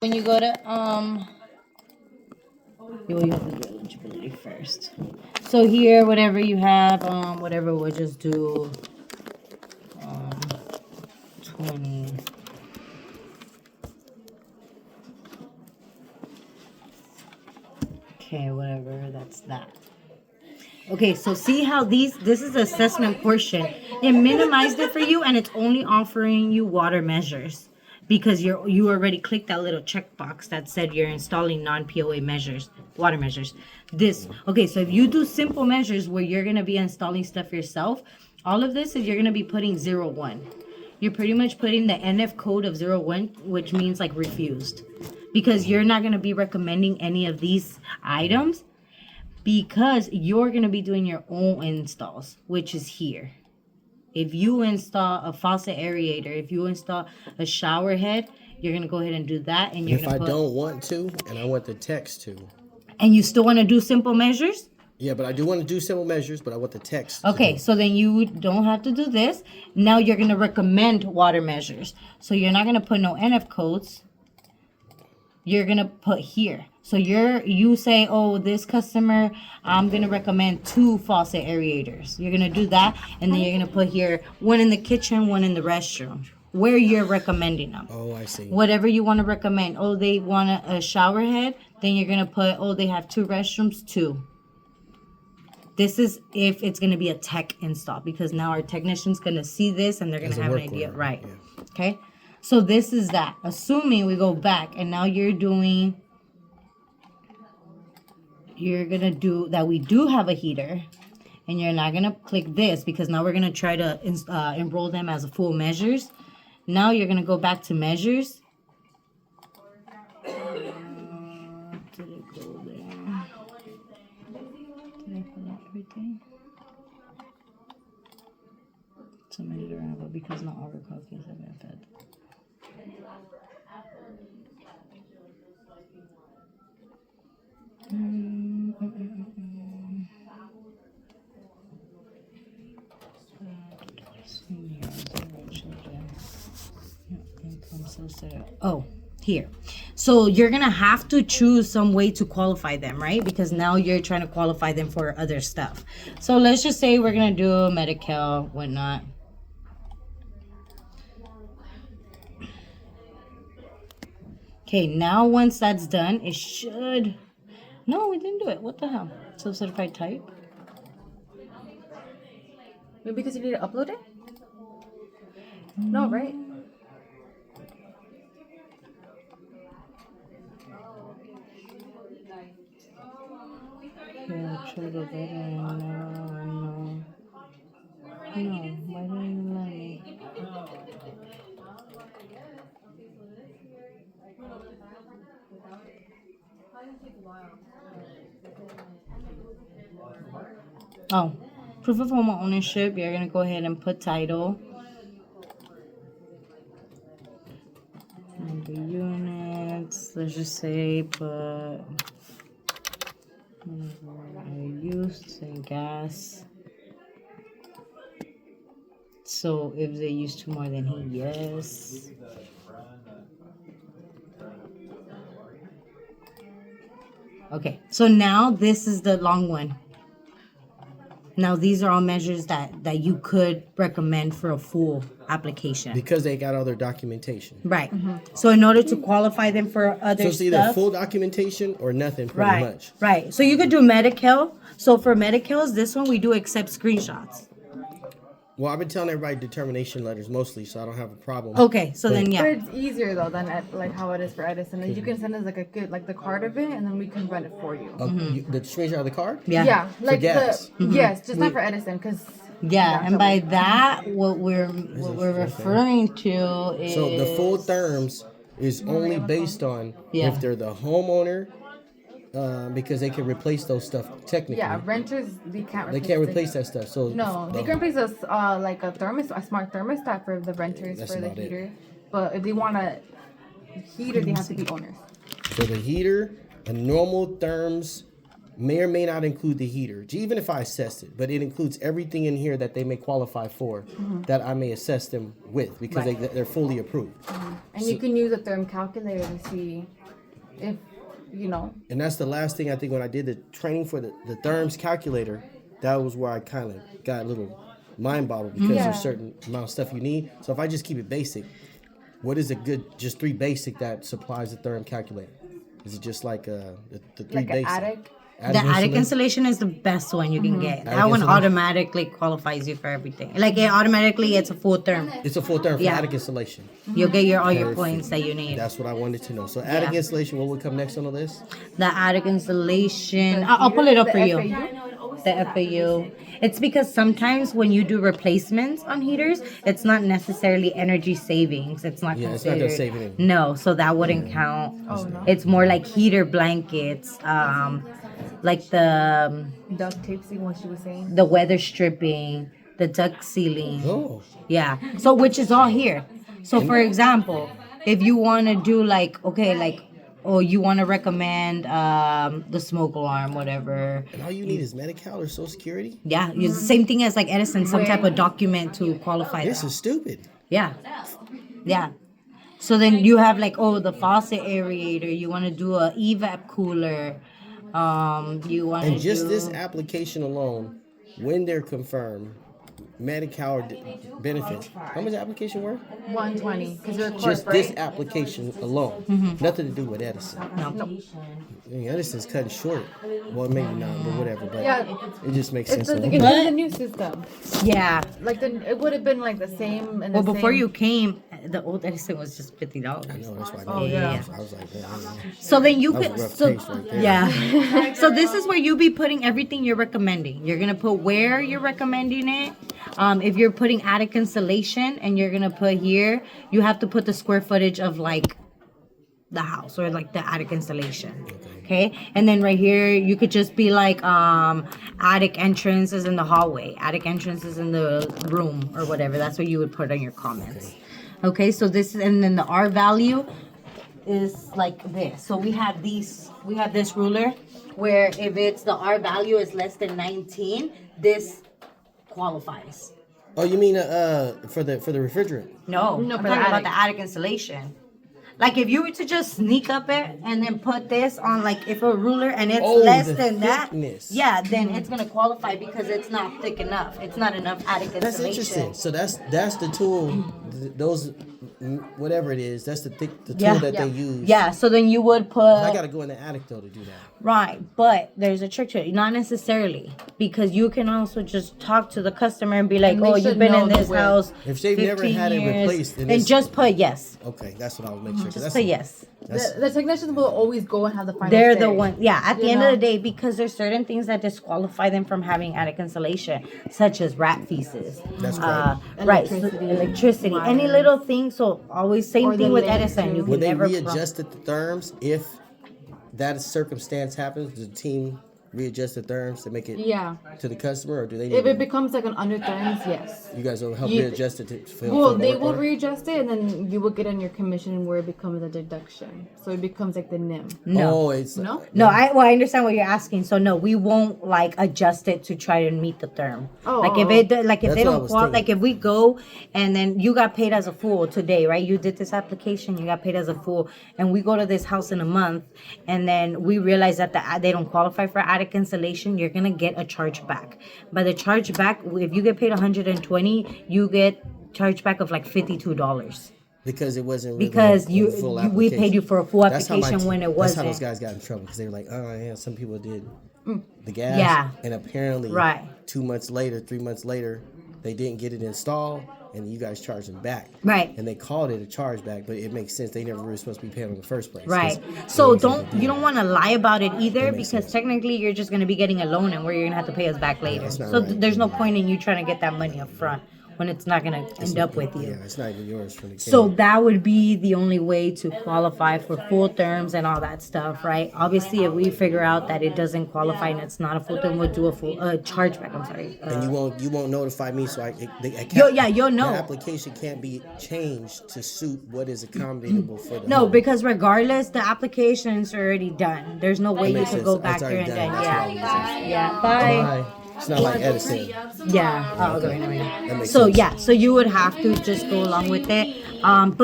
When you go to you have to do eligibility first. So here, whatever you have, whatever we'll just do 20. Okay, whatever, that's that. Okay, so see how this is the assessment portion. It minimized it for you, and it's only offering you water measures because you already clicked that little checkbox that said you're installing non-POA measures, water measures. Okay, so if you do simple measures where you're gonna be installing stuff yourself, all of this is you're gonna be putting 01. You're pretty much putting the NF code of 01, which means like refused, because you're not gonna be recommending any of these items because you're going to be doing your own installs, which is here. If you install a faucet aerator, if you install a shower head, you're going to go ahead and do that. And you're if I don't want to, and I want the text to. And you still want to do simple measures? Yeah, but I do want to do simple measures, but I want the text. Okay, so then you don't have to do this. Now you're going to recommend water measures. So you're not going to put no NF codes. You're going to put here. So you say, oh, this customer, I'm going to recommend 2 faucet aerators. You're going to do that, and then you're going to put here 1 in the kitchen, 1 in the restroom, where you're recommending them. Oh, I see. Whatever you want to recommend. Oh, they want a shower head, then you're going to put, oh, they have 2 restrooms, 2. This is if it's going to be a tech install, because now our technician's going to see this, and they're going to have an idea. Order. Right. Yeah. Okay. So this is that. Assuming we go back, and now you're doing... You're going to do that. We do have a heater, and you're not going to click this because now we're going to try to enroll them as a full measures. Now you're going to go back to measures. Did it go there? Did I put out everything? Submitted around, but because not all copies have been fed. Oh, here. So you're gonna have to choose some way to qualify them, right? Because now you're trying to qualify them for other stuff. So let's just say we're gonna do Medi-Cal, whatnot. Okay, now once that's done, it should... No, we didn't do it. What the hell? Self-certified type? Maybe because you need to upload it? No, right? Yeah, try to go better. No. Why didn't you let me? Oh, proof of home ownership. You're gonna go ahead and put title. Number units. Let's just say put used and gas. So if they use 2 more than he, yes. Okay, so now this is the long one. Now these are all measures that you could recommend for a full application. Because they got all their documentation. Right. So in order to qualify them for other So it's either full documentation or nothing, pretty much. Right. So you could do Medi-Cal. So for Medi-Cal's, this one we do accept screenshots. Well, I've been telling everybody determination letters mostly, so I don't have a problem. Okay, so then yeah. But it's easier though than like how it is for Edison. And you can send us like the card of it, and then we can run it for you. The screenshot of the card? Yeah. Yeah, like gas. yes, just not for Edison, because Yeah, and by that, what we're referring to is... So the full terms is only based on if they're the homeowner, because they can replace those stuff technically. yeah, renters they can't. They can't replace that stuff. So No, they can replace a like a smart thermostat for the renters That's for the about it. heater. But if they want a heater, they have to be owners. So the heater, a normal therms may or may not include the heater, even if I assessed it, but it includes everything in here that they may qualify for, that I may assess them with, because they're fully approved. And you can use a therm calculator to see if, And that's the last thing I think when I did the training for the therms calculator, that was where I kind of got a little mind boggled, because there's certain amount of stuff you need. So if I just keep it basic, what is a good, just 3 basic that supplies the therm calculator? Is it just like the 3 like basic? an attic. The attic installation is the best one you can get. That one automatically qualifies you for everything. Like it's a full term. It's a full term for attic installation. You'll get all your points that you need. That's what I wanted to know. So attic installation, what would come next on the list? The attic installation. I'll pull it up for you. FAU? The FAU. It's because sometimes when you do replacements on heaters, it's not necessarily energy savings. It's not it's considered. not gonna save anything. No, so that wouldn't count. Oh, no. It's more like heater blankets, like the Duct tape, see what she was saying. the weather stripping, the duct sealing. Oh. Yeah. So which is all here. So for example, if you want to do or you want to recommend the smoke alarm, whatever. And all you need is Medi-Cal or Social Security? Yeah, it's the same thing as like Edison, some type of document to qualify This that. is stupid. Yeah. Yeah. So then you have the faucet aerator, you want to do a evap cooler, you want to And just do... this application alone, when they're confirmed, Medi-Cal or benefits, how much application worth? 120, because you're Just corporate. this application alone. Nothing to do with Edison. I mean, Edison's cutting short. Well, maybe not, but whatever. But it just makes sense. It's to the new system. Yeah. Like it would have been like the same. And Well, the before same. you came, the old Edison was just $50. I know, that's why I Oh, know. yeah. I was like, man, So then you that was could, a rough so taste right there. yeah. So this is where you be putting everything you're recommending. You're gonna put where you're recommending it. If you're putting attic insulation, and you're gonna put here, you have to put the square footage of like the house or like the attic installation. Okay, and then right here you could just be like attic entrances in the hallway, attic entrances in the room or whatever. That's what you would put on your comments. Okay, so this, and then the R value is like this. So we have this ruler where if it's the R value is less than 19, this qualifies. Oh, you mean for the refrigerant? No, No, I'm for talking the about the attic installation. Like if you were to just sneak up it and then put this on, like if a ruler and it's less the than thickness. that, yeah, then it's gonna qualify because it's not thick enough. It's not enough attic That's insulation. interesting. So that's the tool. Those whatever it is, that's the tool Yeah. that they use. Yeah, so then you would put I gotta go in the attic though to do that. right, but there's a trick to it. Not necessarily, because you can also just talk to the customer and be like, And they "Oh, you've should been know in the this width. house If they've never 15 had it years," replaced, then then it's- just put yes. Okay, that's what I will make sure. 'cause Just that's put yes. The technicians will always go and have the final They're say. the one. Yeah, at the You end know? of the day, because there's certain things that disqualify them from having attic insulation, such as rat feces. That's Right. So electricity. Any little thing. So always same Or thing the with lid, Edison. too. You can Would they never readjust the therms if that circumstance happens? Does the team readjust the therms to make it Yeah. to the customer, or do they? If it becomes like an under terms, yes. you guys will help You- readjust it to Well, for the they work will order? readjust it, and then you will get on your commission where it becomes a deduction. So it becomes like the NIM. No. Oh, it's No? No, I understand what you're asking. So no, we won't like adjust it to try to meet the term. Oh, like if oh, it if That's they what I don't was like thinking. if we go and then you got paid as a fool today, right? You did this application, you got paid as a fool, and we go to this house in a month, and then we realize that they don't qualify for attic insulation. You're gonna get a charge back. By the charge back, if you get paid 120, you get charge back of like $52. Because it wasn't really Because a full we paid you for a full That's how my application when it That's how wasn't. those guys got in trouble because they were like, oh yeah, some people did the gas. Yeah. And apparently, Right. 2 months later, 3 months later, they didn't get it installed, and you guys charged them back. Right. And they called it a chargeback, but it makes sense. They never were supposed to be paying in the first place. Right. 'cause So it wasn't a you don't want to lie about it either, makes because sense. technically you're just going to be getting a loan and where you're going to have to pay us back later. that's not So right. there's no point in you trying to get that money up front when it's not gonna end up with you. Yeah, it's not even yours from the So that would be the only way to qualify for full terms and all that stuff, right? Obviously, if we figure out that it doesn't qualify and it's not a full term, we'll do a full chargeback. I'm sorry. and you won't notify me, so I can't, you'll know. The application can't be changed to suit what is accommodatable for the No, home. because regardless, the application's already done. There's no way you makes could sense. go It's back there already and done. then That's why yeah. Bye. Bye. It's not like Edison. Yeah. Oh, okay. That makes So sense. yeah, so you would have to just go along with it. But